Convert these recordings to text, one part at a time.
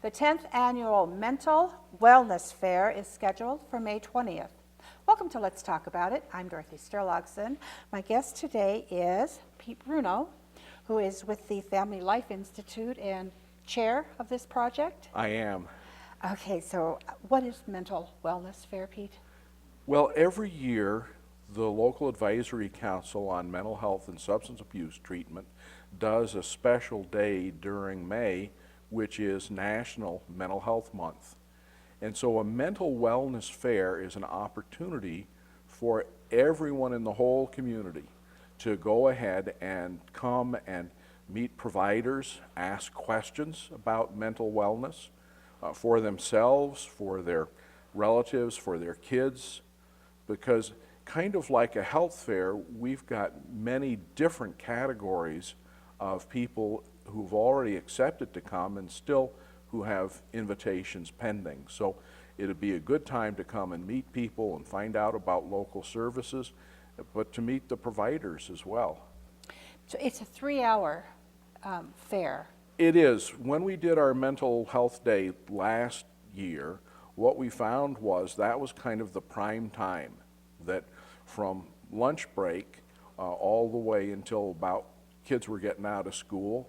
The 10th Annual Mental Wellness Fair is scheduled for May 20th. Welcome to Let's Talk About It. I'm Dorothy Sterlogson. My guest today is Pete Bruno, who is with the Family Life Institute and chair of this project. I am. Okay, so what is Mental Wellness Fair, Pete? Well, every year, the local advisory council on mental health and substance abuse treatment does a special day during May, which is National Mental Health Month. And so a mental wellness fair is an opportunity for everyone in the whole community to go ahead and come and meet providers, ask questions about mental wellness for themselves, for their relatives, for their kids, because kind of like a health fair, we've got many different categories of people who've already accepted to come and still who have invitations pending. So it'd be a good time to come and meet people and find out about local services, but to meet the providers as well. So it's a 3-hour fair. It is. When we did our mental health day last year, what we found was that was kind of the prime time, that from lunch break all the way until about kids were getting out of school,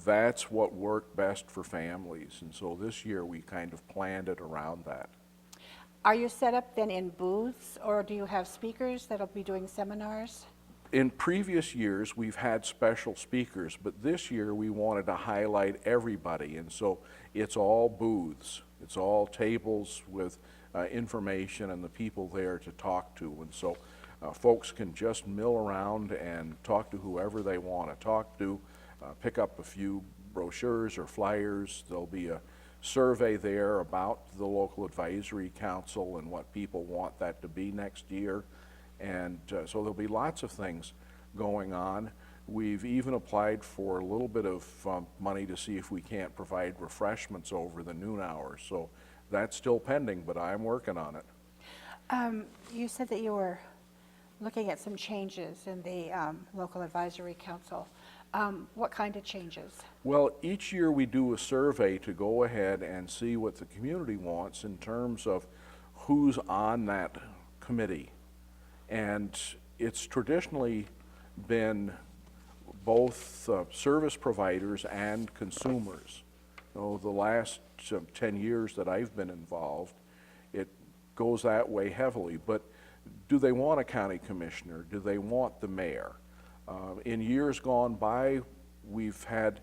that's what worked best for families. And so this year we kind of planned it around that. Are you set up then in booths, or do you have speakers that'll be doing seminars? In previous years, we've had special speakers, but this year we wanted to highlight everybody, and so it's all booths. It's all tables with information and the people there to talk to, and so folks can just mill around and talk to whoever they want to talk to, pick up a few brochures or flyers. There'll be a survey there about the local advisory council and what people want that to be next year. And so there'll be lots of things going on. We've even applied for a little bit of money to see if we can't provide refreshments over the noon hours. So that's still pending, but I'm working on it. You said that you were looking at some changes in the local advisory council. What kind of changes? Well, each year we do a survey to go ahead and see what the community wants in terms of who's on that committee. And it's traditionally been both service providers and consumers. The last 10 years that I've been involved, it goes that way heavily. But do they want a county commissioner? Do they want the mayor? In years gone by, we've had,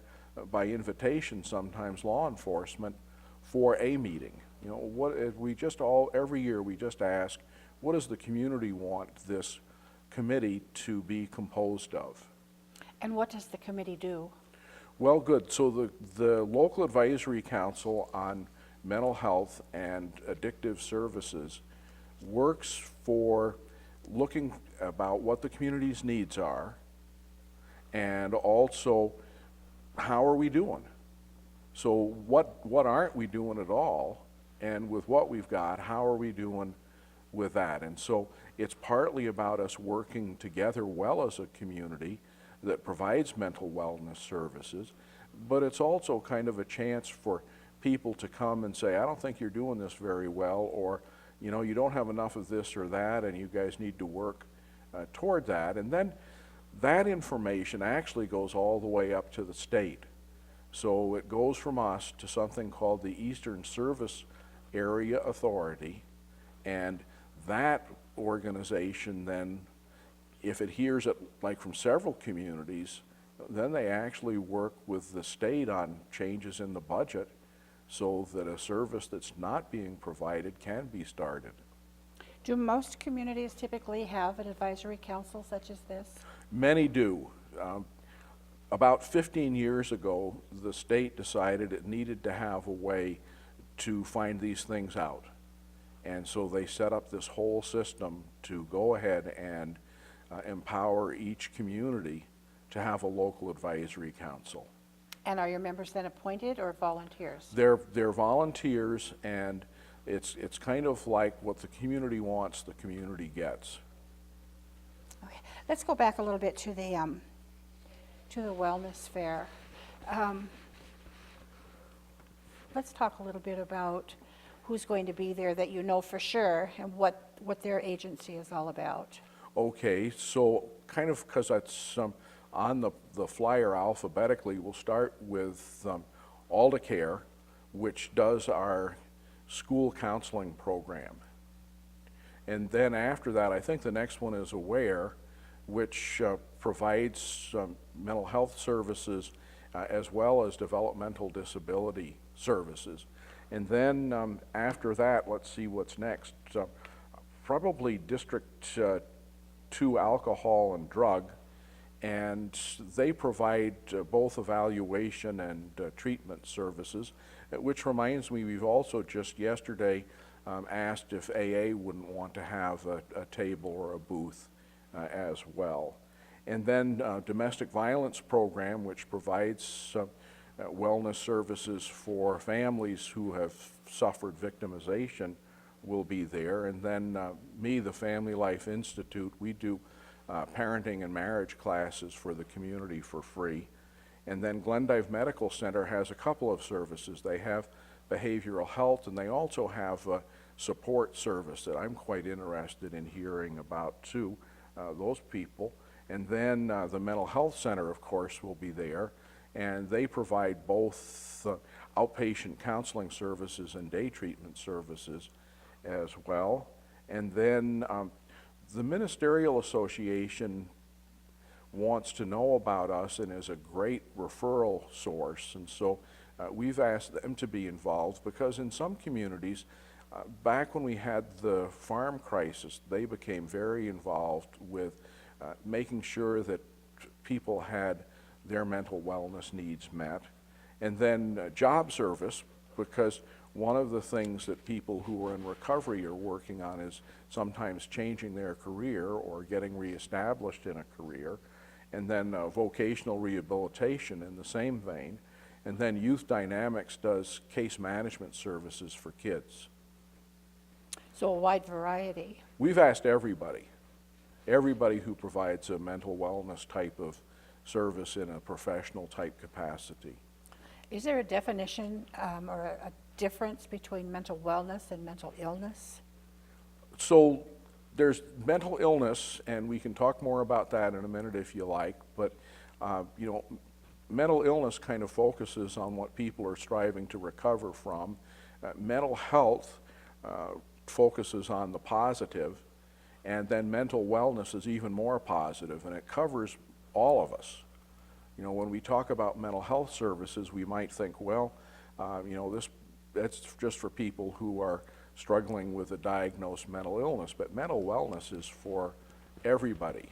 by invitation sometimes, law enforcement for a meeting. Every year we just ask, what does the community want this committee to be composed of? And what does the committee do? Well, good. So the local advisory council on mental health and addictive services works for looking about what the community's needs are, and also how are we doing. So what aren't we doing at all, and with what we've got, how are we doing with that? And so it's partly about us working together well as a community that provides mental wellness services, but it's also kind of a chance for people to come and say, I don't think you're doing this very well, or you don't have enough of this or that, and you guys need to work toward that. And then that information actually goes all the way up to the state. So it goes from us to something called the Eastern Service Area Authority, and that organization then, if it hears it like from several communities, then they actually work with the state on changes in the budget so that a service that's not being provided can be started. Do most communities typically have an advisory council such as this? Many do. About 15 years ago, the state decided it needed to have a way to find these things out. And so they set up this whole system to go ahead and empower each community to have a local advisory council. And are your members then appointed or volunteers? They're volunteers, and it's kind of like what the community wants, the community gets. Okay, let's go back a little bit to the wellness fair. let's talk a little bit about who's going to be there that you know for sure and what their agency is all about. Okay, so kind of because that's on the flyer alphabetically, we'll start with Alda Care, which does our school counseling program. And then after that, I think the next one is Aware, which provides mental health services as well as developmental disability services. And then after that, let's see what's next. Probably District 2 Alcohol and Drug, and they provide both evaluation and treatment services, which reminds me, we've also just yesterday asked if AA wouldn't want to have a table or a booth as well. And then Domestic Violence Program, which provides wellness services for families who have suffered victimization, will be there. And then the Family Life Institute, we do parenting and marriage classes for the community for free. And then Glendive Medical Center has a couple of services. They have behavioral health, and they also have a support service that I'm quite interested in hearing about too, those people. And then the Mental Health Center, of course, will be there, and they provide both outpatient counseling services and day treatment services as well. And then the Ministerial Association wants to know about us and is a great referral source, and so we've asked them to be involved because in some communities, back when we had the farm crisis, they became very involved with making sure that people had their mental wellness needs met. And then job service, because one of the things that people who are in recovery are working on is sometimes changing their career or getting reestablished in a career. And then vocational rehabilitation in the same vein. And then Youth Dynamics does case management services for kids. So a wide variety. We've asked everybody who provides a mental wellness type of service in a professional type capacity. Is there a definition or a difference between mental wellness and mental illness? So there's mental illness, and we can talk more about that in a minute if you like, but you know, mental illness kind of focuses on what people are striving to recover from. Mental health focuses on the positive, and then mental wellness is even more positive, and it covers all of us. You know, when we talk about mental health services, we might think, well, you know, that's just for people who are struggling with a diagnosed mental illness, but mental wellness is for everybody.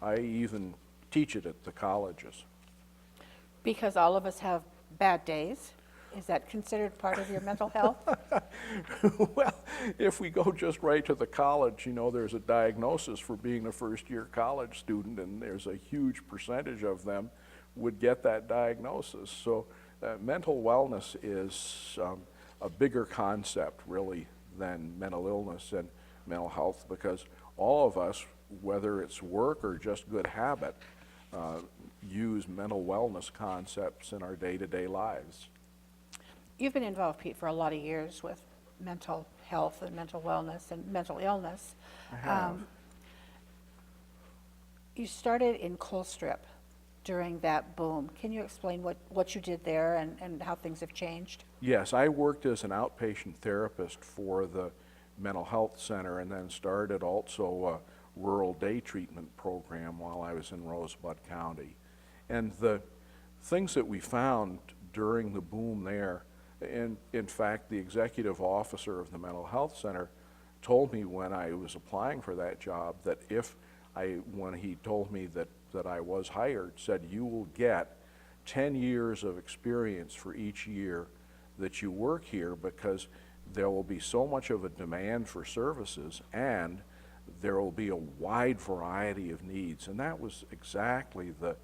I even teach it at the colleges. Because all of us have bad days. Is that considered part of your mental health? Well, if we go just right to the college, you know, there's a diagnosis for being a first-year college student, and there's a huge percentage of them would get that diagnosis. So mental wellness is a bigger concept, really, than mental illness and mental health, because all of us, whether it's work or just good habit, use mental wellness concepts in our day-to-day lives. You've been involved, Pete, for a lot of years with mental health and mental wellness and mental illness. I have. You started in Colstrip during that boom. Can you explain what you did there and how things have changed? Yes, I worked as an outpatient therapist for the mental health center and then started also a rural day treatment program while I was in Rosebud County. And the things that we found during the boom there, and in fact, the executive officer of the mental health center told me when I was applying for that job that when he told me that I was hired, said you will get 10 years of experience for each year that you work here, because there will be so much of a demand for services and there will be a wide variety of needs. And that was exactly the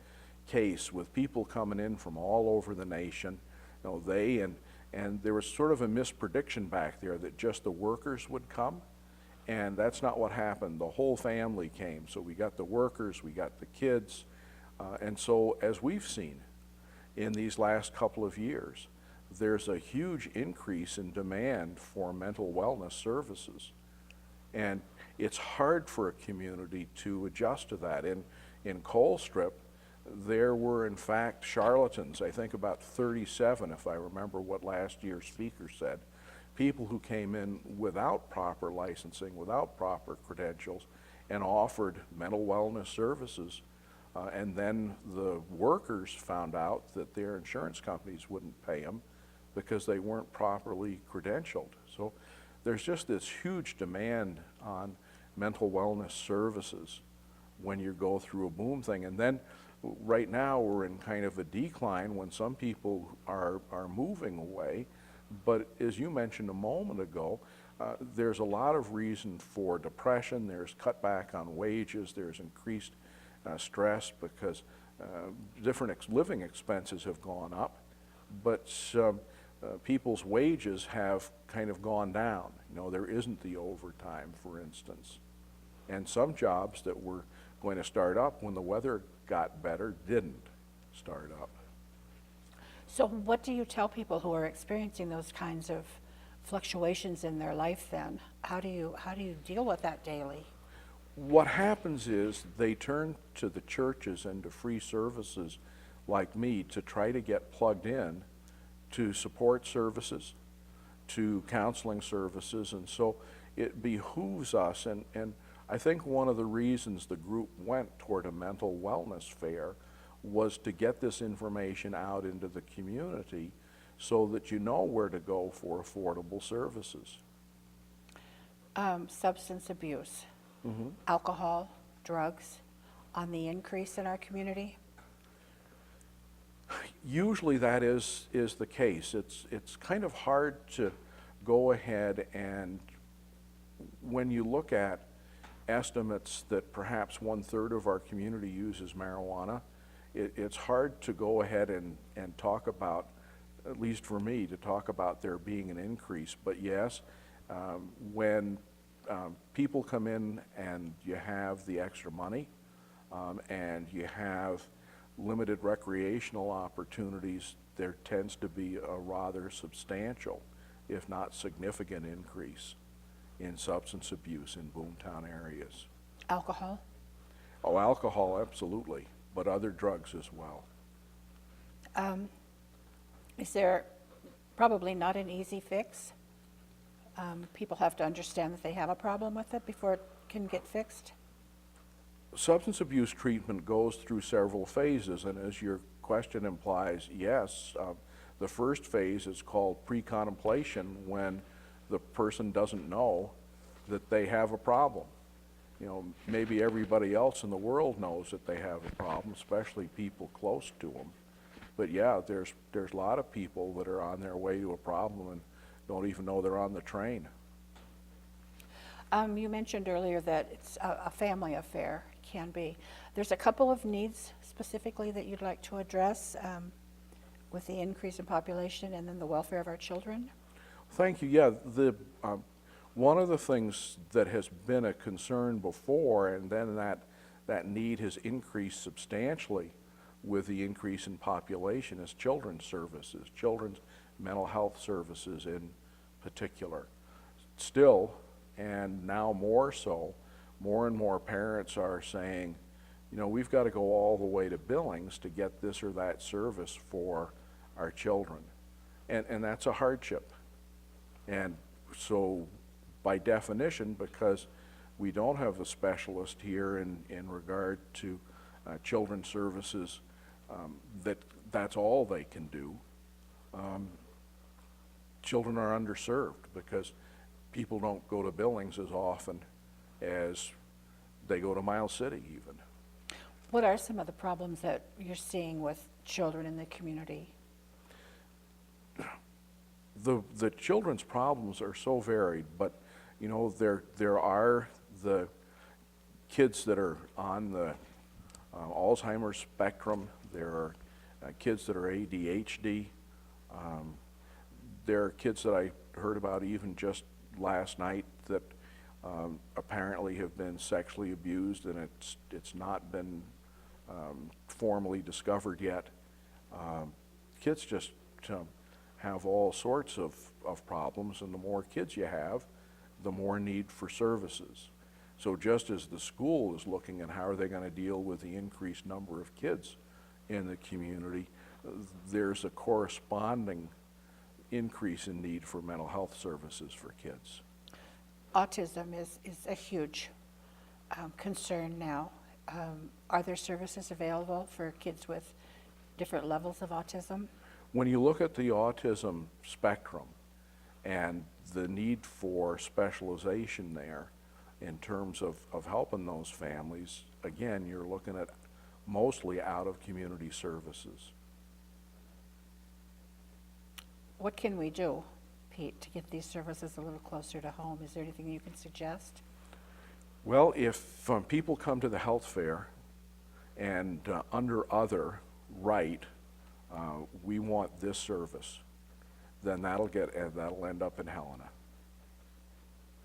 case with people coming in from all over the nation. You know, and there was sort of a misprediction back there that just the workers would come, and that's not what happened. The whole family came. So we got the workers, we got the kids, and so as we've seen in these last couple of years, there's a huge increase in demand for mental wellness services. And it's hard for a community to adjust to that. In Colstrip, there were in fact charlatans, I think about 37 if I remember what last year's speaker said, people who came in without proper licensing, without proper credentials, and offered mental wellness services. And then the workers found out that their insurance companies wouldn't pay them because they weren't properly credentialed. So there's just this huge demand on mental wellness services when you go through a boom thing. And then right now we're in kind of a decline when some people are moving away. But as you mentioned a moment ago, there's a lot of reason for depression. There's cutback on wages. There's increased stress because different living expenses have gone up. But people's wages have kind of gone down. You know, there isn't the overtime, for instance. And some jobs that were going to start up when the weather got better didn't start up. So what do you tell people who are experiencing those kinds of fluctuations in their life then? How do you deal with that daily? What happens is they turn to the churches and to free services like me to try to get plugged in to support services, to counseling services, and so it behooves us, and I think one of the reasons the group went toward a mental wellness fair was to get this information out into the community so that you know where to go for affordable services. Substance abuse, alcohol, drugs, on the increase in our community? Usually that is the case. It's kind of hard to go ahead and, when you look at estimates that perhaps 1/3 of our community uses marijuana, it's hard to go ahead and talk about, at least for me, to talk about there being an increase. But yes, when people come in and you have the extra money and you have limited recreational opportunities, there tends to be a rather substantial, if not significant, increase in substance abuse in boomtown areas. Alcohol? Oh, alcohol, absolutely, but other drugs as well. Is there probably not an easy fix? People have to understand that they have a problem with it before it can get fixed? Substance abuse treatment goes through several phases, and as your question implies, yes. The first phase is called pre-contemplation, when the person doesn't know that they have a problem. You know, maybe everybody else in the world knows that they have a problem, especially people close to them. But yeah, there's a lot of people that are on their way to a problem and don't even know they're on the train. You mentioned earlier that it's a family affair, can be. There's a couple of needs specifically that you'd like to address with the increase in population and then the welfare of our children. Thank you. Yeah, one of the things that has been a concern before, and then that need has increased substantially with the increase in population, is children's services, children's mental health services in particular. Still, and now more so, more and more parents are saying, you know, we've got to go all the way to Billings to get this or that service for our children. And that's a hardship. And so by definition, because we don't have a specialist here in regard to children's services, that's all they can do, children are underserved because people don't go to Billings as often as they go to Miles City even. What are some of the problems that you're seeing with children in the community? The children's problems are so varied, but you know, there are the kids that are on the Alzheimer's spectrum. There are kids that are ADHD. There are kids that I heard about even just last night that apparently have been sexually abused, and it's not been formally discovered yet. Kids just have all sorts of problems, and the more kids you have, the more need for services. So just as the school is looking at how are they going to deal with the increased number of kids in the community, there's a corresponding increase in need for mental health services for kids. Autism is a huge concern now. Are there services available for kids with different levels of autism? When you look at the autism spectrum and the need for specialization there in terms of helping those families, again, you're looking at mostly out of community services. What can we do, Pete, to get these services a little closer to home? Is there anything you can suggest? Well, if people come to the health fair and under other write, we want this service, then that'll end up in Helena.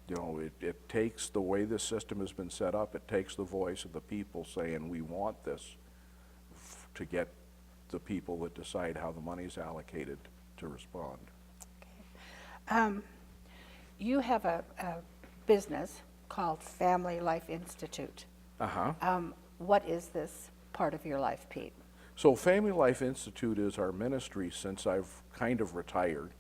You know, it takes the way this system has been set up, it takes the voice of the people saying we want this to get the people that decide how the money's allocated to respond. You have a business called Family Life Institute. What is this part of your life, Pete? So Family Life Institute is our ministry since I've kind of retired.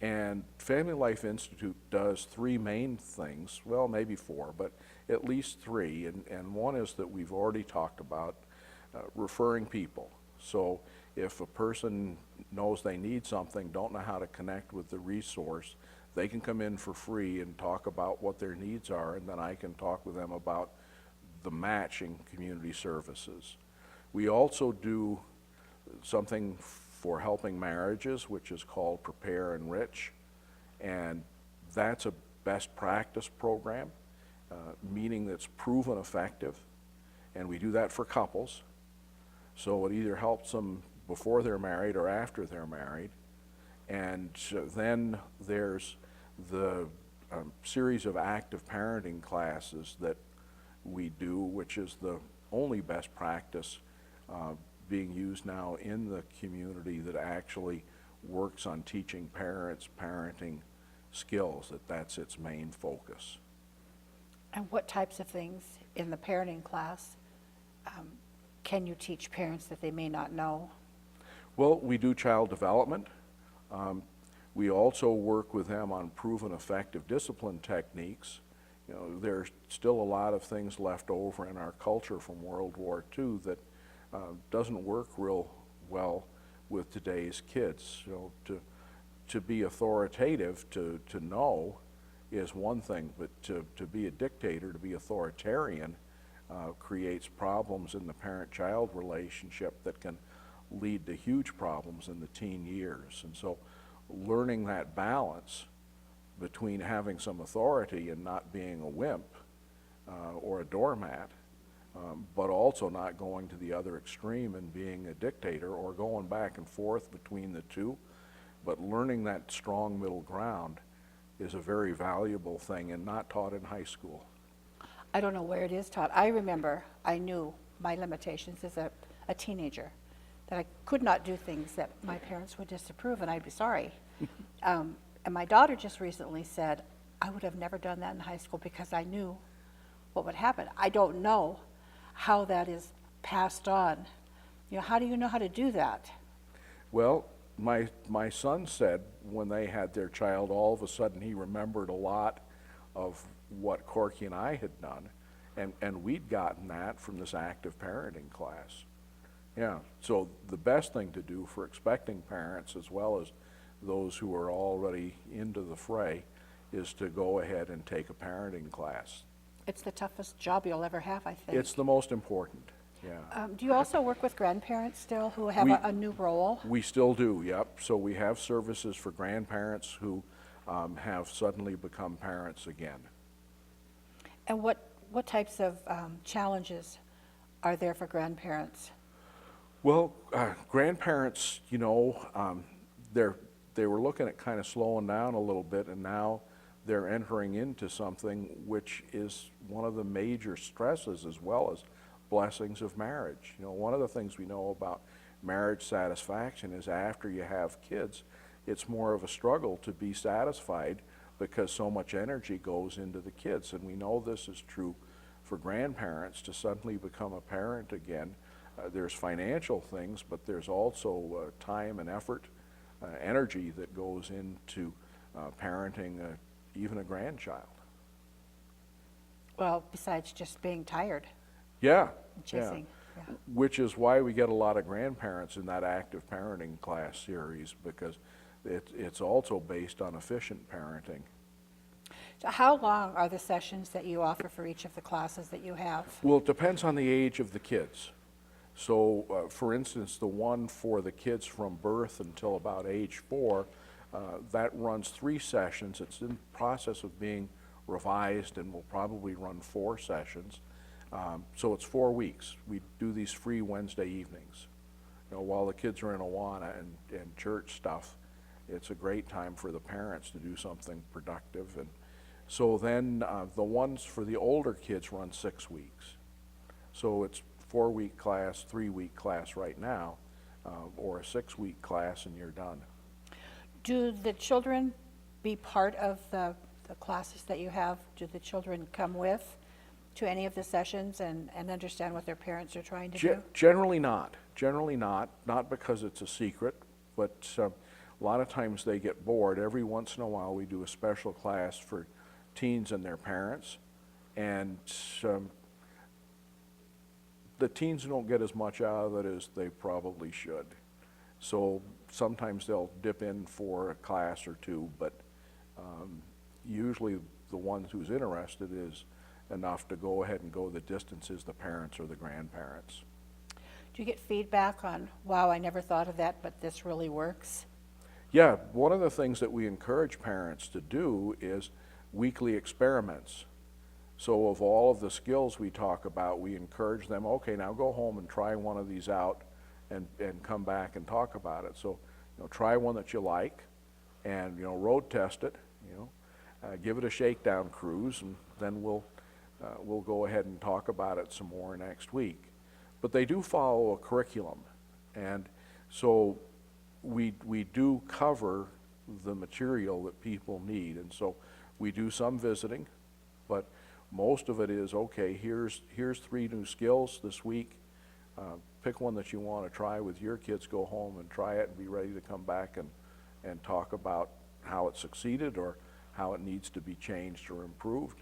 And Family Life Institute does three main things, well, maybe four, but at least three. And one is that we've already talked about, referring people. So if a person knows they need something, don't know how to connect with the resource, they can come in for free and talk about what their needs are, and then I can talk with them about the matching community services. We also do something for helping marriages, which is called Prepare Enrich, and that's a best practice program, meaning that's proven effective, and we do that for couples. So it either helps them before they're married or after they're married. And then there's the series of active parenting classes that we do, which is the only best practice being used now in the community that actually works on teaching parents parenting skills, that's its main focus. And what types of things in the parenting class can you teach parents that they may not know? Well, we do child development. We also work with them on proven effective discipline techniques. You know, there's still a lot of things left over in our culture from World War II that doesn't work real well with today's kids. You know, to be authoritative, to know is one thing, but to be a dictator, to be authoritarian, creates problems in the parent-child relationship that can lead to huge problems in the teen years. And so learning that balance between having some authority and not being a wimp or a doormat, but also not going to the other extreme and being a dictator or going back and forth between the two, but learning that strong middle ground is a very valuable thing and not taught in high school. I don't know where it is taught. I remember I knew my limitations as a teenager, that I could not do things that my parents would disapprove, and I'd be sorry. And my daughter just recently said, I would have never done that in high school because I knew what would happen. I don't know how that is passed on. You know, how do you know how to do that? Well, my son said when they had their child, all of a sudden he remembered a lot of what Corky and I had done, and we'd gotten that from this active parenting class. Yeah, so the best thing to do for expecting parents as well as those who are already into the fray is to go ahead and take a parenting class. It's the toughest job you'll ever have, I think. It's the most important, yeah. Do you also work with grandparents still who have a new role? We still do, yep. So we have services for grandparents who have suddenly become parents again. And what types of challenges are there for grandparents? Well, grandparents, you know, they were looking at kind of slowing down a little bit, and now they're entering into something which is one of the major stresses as well as blessings of marriage. You know, one of the things we know about marriage satisfaction is after you have kids, it's more of a struggle to be satisfied because so much energy goes into the kids. And we know this is true for grandparents to suddenly become a parent again. There's financial things, but there's also time and effort, energy that goes into parenting even a grandchild. Well, besides just being tired Yeah, and yeah. chasing. Yeah. Which is why we get a lot of grandparents in that active parenting class series, because it's also based on efficient parenting. So how long are the sessions that you offer for each of the classes that you have? Well, it depends on the age of the kids. So, for instance, the one for the kids from birth until about age 4, that runs 3 sessions. It's in process of being revised and will probably run 4 sessions. So it's 4 weeks. We do these free Wednesday evenings. You know, while the kids are in Awana and church stuff, it's a great time for the parents to do something productive. And so then the ones for the older kids run 6 weeks. So it's 4-week class, 3-week class right now, or a 6-week class and you're done. Do the children be part of the classes that you have? Do the children come with to any of the sessions and understand what their parents are trying to do? Generally not. Generally not because it's a secret, but a lot of times they get bored. Every once in a while we do a special class for teens and their parents, and the teens don't get as much out of it as they probably should. So sometimes they'll dip in for a class or 2, but usually the ones who's interested is enough to go ahead and go the distances, the parents or the grandparents. Do you get feedback on, wow, I never thought of that, but this really works? Yeah, one of the things that we encourage parents to do is weekly experiments. So of all of the skills we talk about, we encourage them, okay, now go home and try one of these out and come back and talk about it. So, you know, try one that you like and, you know, road test it, you know, give it a shakedown cruise, and then we'll go ahead and talk about it some more next week. But they do follow a curriculum, and so we do cover the material that people need, and so we do some visiting, but most of it is, okay, here's 3 new skills this week. Pick one that you want to try with your kids, go home and try it and be ready to come back and talk about how it succeeded or how it needs to be changed or improved.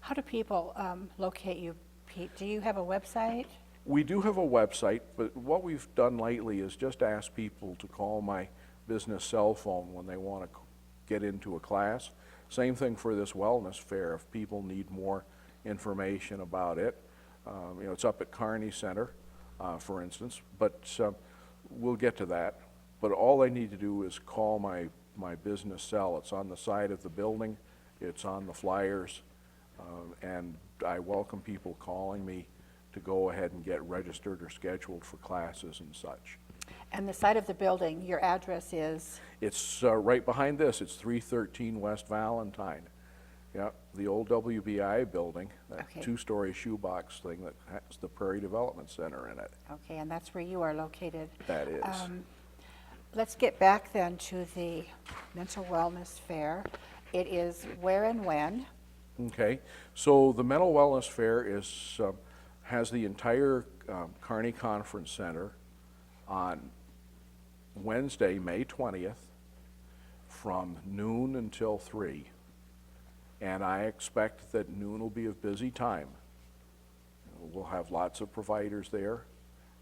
How do people locate you, Pete? Do you have a website? We do have a website, but what we've done lately is just ask people to call my business cell phone when they want to get into a class. Same thing for this wellness fair. If people need more information about it, you know, it's up at Kearney Center, for instance, but we'll get to that. But all they need to do is call my business cell. It's on the side of the building. It's on the flyers, and I welcome people calling me to go ahead and get registered or scheduled for classes and such. And the side of the building, your address is? It's right behind this. It's 313 West Valentine. Yeah, the old WBI building, that Okay. 2-story shoebox thing that has the Prairie Development Center in it. Okay, and that's where you are located. That is. Let's get back then to the Mental Wellness Fair. It is where and when? Okay, so the Mental Wellness Fair is has the entire Kearney Conference Center on Wednesday, May 20th, from noon until 3. And I expect that noon will be a busy time. We'll have lots of providers there.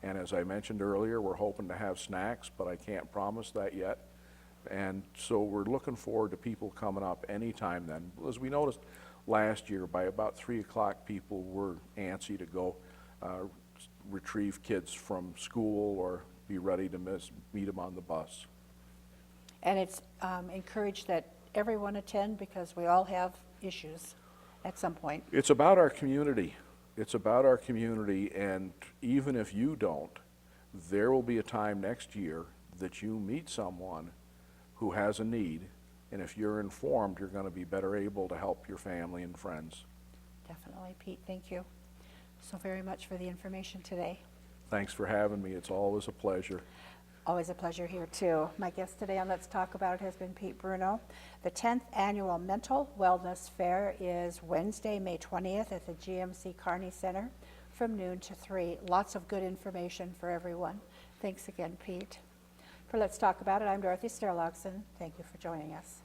And as I mentioned earlier, we're hoping to have snacks, but I can't promise that yet. And so we're looking forward to people coming up anytime then. As we noticed last year, by about 3 o'clock, people were antsy to go retrieve kids from school or be ready to meet them on the bus. And it's encouraged that everyone attend because we all have issues at some point. It's about our community. It's about our community, and even if you don't, there will be a time next year that you meet someone who has a need, and if you're informed, you're going to be better able to help your family and friends. Definitely, Pete, thank you so very much for the information today. Thanks for having me. It's always a pleasure. Always a pleasure here, too. My guest today on Let's Talk About It has been Pete Bruno. The 10th Annual Mental Wellness Fair is Wednesday, May 20th at the GMC Kearney Center from noon to 3. Lots of good information for everyone. Thanks again, Pete. For Let's Talk About It, I'm Dorothy Sterlogson. Thank you for joining us.